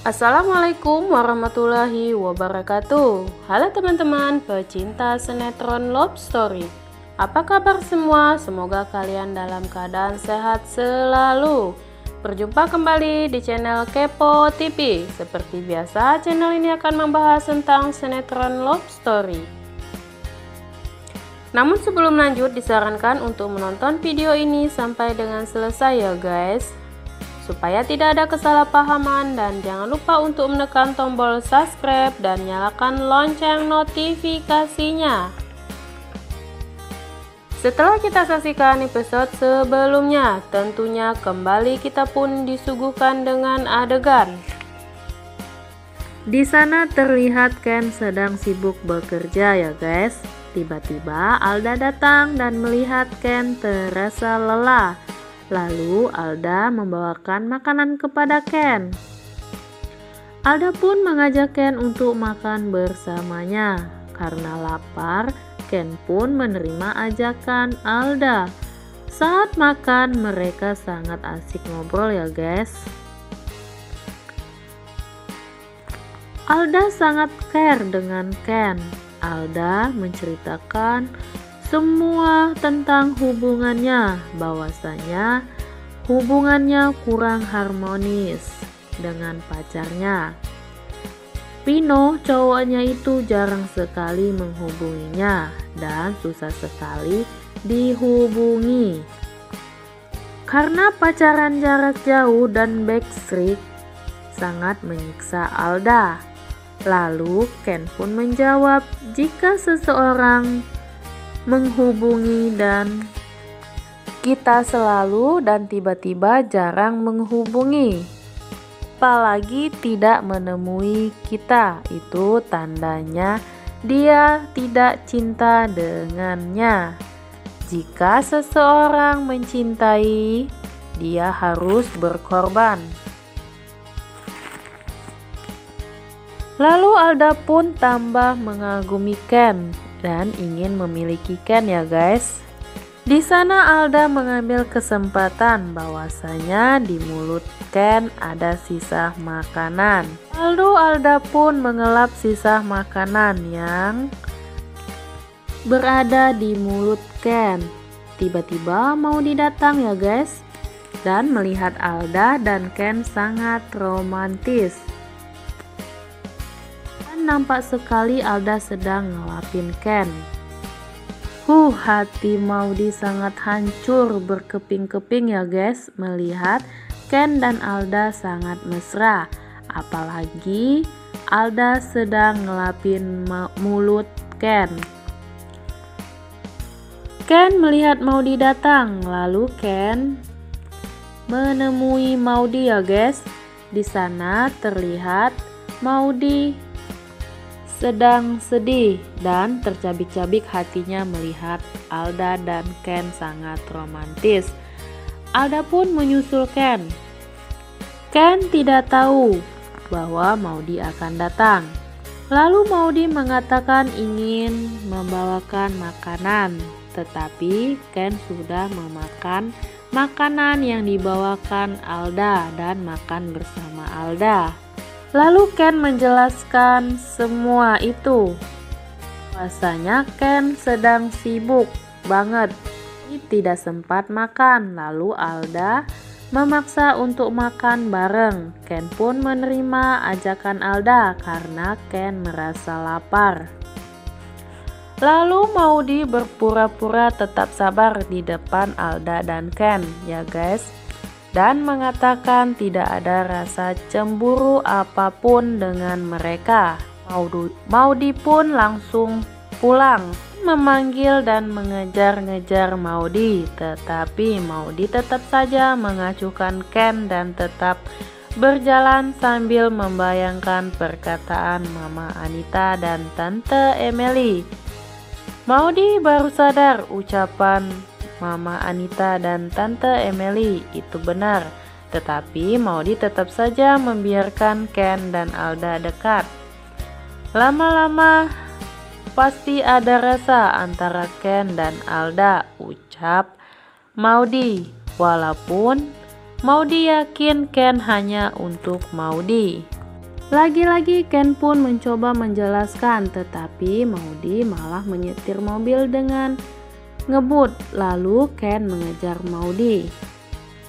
Assalamualaikum warahmatullahi wabarakatuh. Halo teman-teman pecinta sinetron Love Story. Apa kabar semua? Semoga kalian dalam keadaan sehat selalu. Berjumpa kembali di channel Kepo TV. Seperti biasa, channel ini akan membahas tentang sinetron Love Story. Namun sebelum lanjut, disarankan untuk menonton video ini sampai dengan selesai ya guys, supaya tidak ada kesalahpahaman, dan jangan lupa untuk menekan tombol subscribe dan nyalakan lonceng notifikasinya. Setelah kita saksikan episode sebelumnya, tentunya kembali kita pun disuguhkan dengan adegan. Di sana terlihat Ken sedang sibuk bekerja ya guys. Tiba-tiba Alda datang dan melihat Ken terasa lelah. Lalu Alda membawakan makanan kepada Ken. Alda pun mengajak Ken untuk makan bersamanya. Karena lapar, Ken pun menerima ajakan Alda. Saat makan, mereka sangat asik ngobrol ya guys. Alda sangat care dengan Ken. Alda menceritakan semua tentang hubungannya, bahwasanya hubungannya kurang harmonis dengan pacarnya. Pino, cowoknya itu jarang sekali menghubunginya dan susah sekali dihubungi. Karena pacaran jarak jauh dan backstreet sangat menyiksa Alda. Lalu Ken pun menjawab, jika seseorang menghubungi dan kita selalu dan tiba-tiba jarang menghubungi, apalagi tidak menemui kita, itu tandanya dia tidak cinta dengannya. Jika seseorang mencintai, dia harus berkorban. Lalu Alda pun tambah mengagumi Ken dan ingin memiliki Ken ya guys. Di sana Alda mengambil kesempatan bahwasanya di mulut Ken ada sisa makanan. Lalu Alda pun mengelap sisa makanan yang berada di mulut Ken. Tiba-tiba Maudy datang ya guys, dan melihat Alda dan Ken sangat romantis. Nampak sekali Alda sedang ngelapin Ken. Hati Maudy sangat hancur berkeping-keping ya guys, melihat Ken dan Alda sangat mesra. Apalagi Alda sedang ngelapin mulut Ken. Ken melihat Maudy datang, lalu Ken menemui Maudy ya guys. Di sana terlihat Maudy sedang sedih dan tercabik-cabik hatinya melihat Alda dan Ken sangat romantis. Alda pun menyusul Ken. Ken tidak tahu bahwa Maudy akan datang. Lalu Maudy mengatakan ingin membawakan makanan, tetapi Ken sudah memakan makanan yang dibawakan Alda dan makan bersama Alda. Lalu Ken menjelaskan semua itu. Bahwasanya Ken sedang sibuk banget, tidak sempat makan. Lalu Alda memaksa untuk makan bareng. Ken pun menerima ajakan Alda karena Ken merasa lapar. Lalu Maudy berpura-pura tetap sabar di depan Alda dan Ken ya guys, dan mengatakan tidak ada rasa cemburu apapun dengan mereka. Maudy pun langsung pulang, memanggil dan mengejar-ngejar Maudy, tetapi Maudy tetap saja mengacuhkan Ken dan tetap berjalan sambil membayangkan perkataan Mama Anita dan Tante Emily. Maudy baru sadar ucapan Mama Anita dan Tante Emily itu benar, tetapi Maudy tetap saja membiarkan Ken dan Alda dekat. Lama-lama pasti ada rasa antara Ken dan Alda, ucap Maudy. Walaupun Maudy yakin Ken hanya untuk Maudy. Lagi-lagi Ken pun mencoba menjelaskan, tetapi Maudy malah menyetir mobil dengan ngebut. Lalu Ken mengejar Maudy.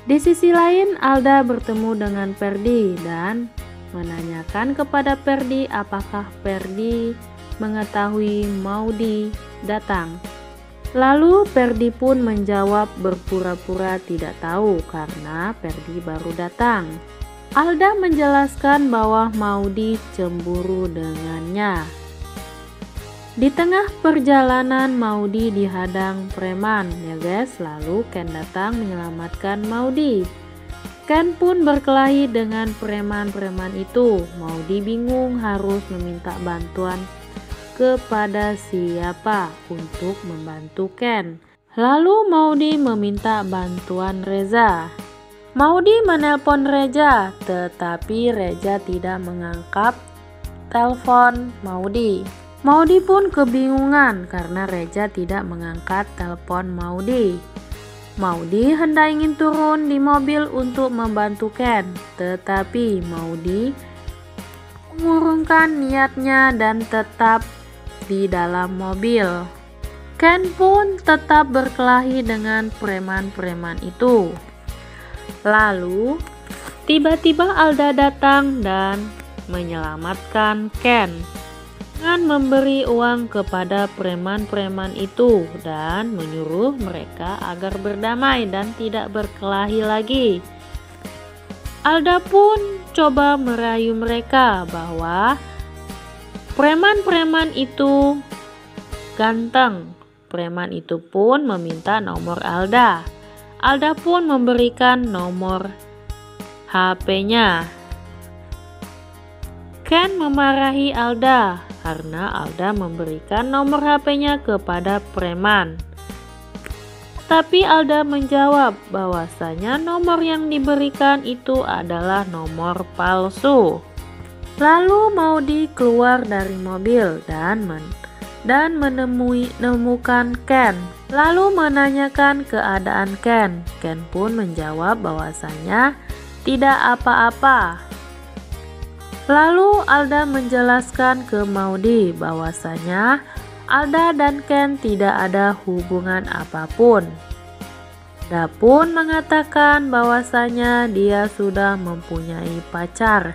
Di sisi lain, Alda bertemu dengan Ferdy dan menanyakan kepada Ferdy apakah Ferdy mengetahui Maudy datang. Lalu Ferdy pun menjawab berpura-pura tidak tahu karena Ferdy baru datang. Alda menjelaskan bahwa Maudy cemburu dengannya. Di tengah perjalanan Maudy dihadang preman ya guys, lalu Ken datang menyelamatkan Maudy. Ken pun berkelahi dengan preman-preman itu. Maudy bingung harus meminta bantuan kepada siapa untuk membantu Ken. Lalu Maudy meminta bantuan Reza. Maudy menelpon Reza, tetapi Reza tidak mengangkat telepon Maudy. Maudy pun kebingungan karena Reza tidak mengangkat telepon Maudy. Maudy hendak ingin turun di mobil untuk membantu Ken, tetapi Maudy mengurungkan niatnya dan tetap di dalam mobil. Ken pun tetap berkelahi dengan preman-preman itu. Lalu tiba-tiba Alda datang dan menyelamatkan Ken dengan memberi uang kepada preman-preman itu dan menyuruh mereka agar berdamai dan tidak berkelahi lagi. Alda pun coba merayu mereka bahwa preman-preman itu ganteng. Preman itu pun meminta nomor Alda. Alda pun memberikan nomor HP-nya. Ken memarahi Alda karena Alda memberikan nomor HP-nya kepada preman. Tapi Alda menjawab bahwasanya nomor yang diberikan itu adalah nomor palsu. Lalu Maudy keluar dari mobil dan menemukan Ken. Lalu menanyakan keadaan Ken. Ken pun menjawab bahwasanya tidak apa-apa. Lalu Alda menjelaskan ke Maudy bahwasanya Alda dan Ken tidak ada hubungan apapun. Alda pun mengatakan bahwasanya dia sudah mempunyai pacar.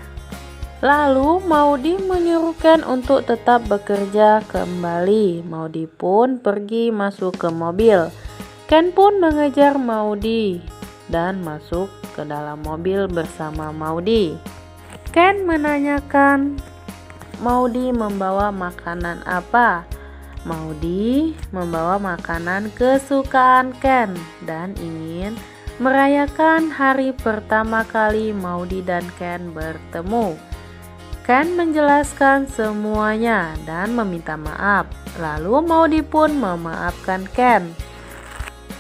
Lalu Maudy menyuruh Ken untuk tetap bekerja kembali. Maudy pun pergi masuk ke mobil. Ken pun mengejar Maudy dan masuk ke dalam mobil bersama Maudy. Ken menanyakan Maudy membawa makanan apa. Maudy membawa makanan kesukaan Ken dan ingin merayakan hari pertama kali Maudy dan Ken bertemu. Ken menjelaskan semuanya dan meminta maaf. Lalu Maudy pun memaafkan Ken.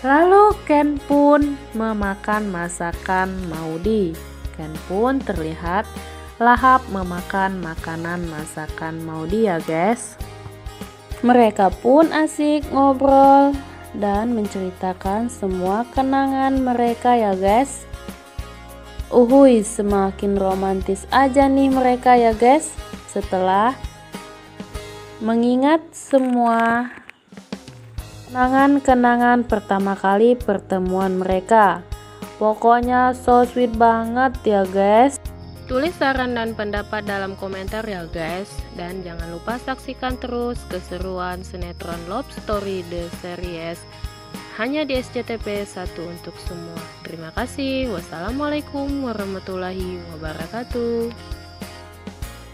Lalu Ken pun memakan masakan Maudy. Ken pun terlihat lahap memakan makanan masakan Maudy ya guys. Mereka pun asik ngobrol dan menceritakan semua kenangan mereka ya guys. Uhuy, semakin romantis aja nih mereka ya guys, setelah mengingat semua kenangan-kenangan pertama kali pertemuan mereka. Pokoknya so sweet banget ya guys. Tulis saran dan pendapat dalam komentar ya guys. Dan jangan lupa saksikan terus keseruan sinetron Love Story The Series hanya di SCTV 1 untuk semua. Terima kasih. Wassalamualaikum warahmatullahi wabarakatuh.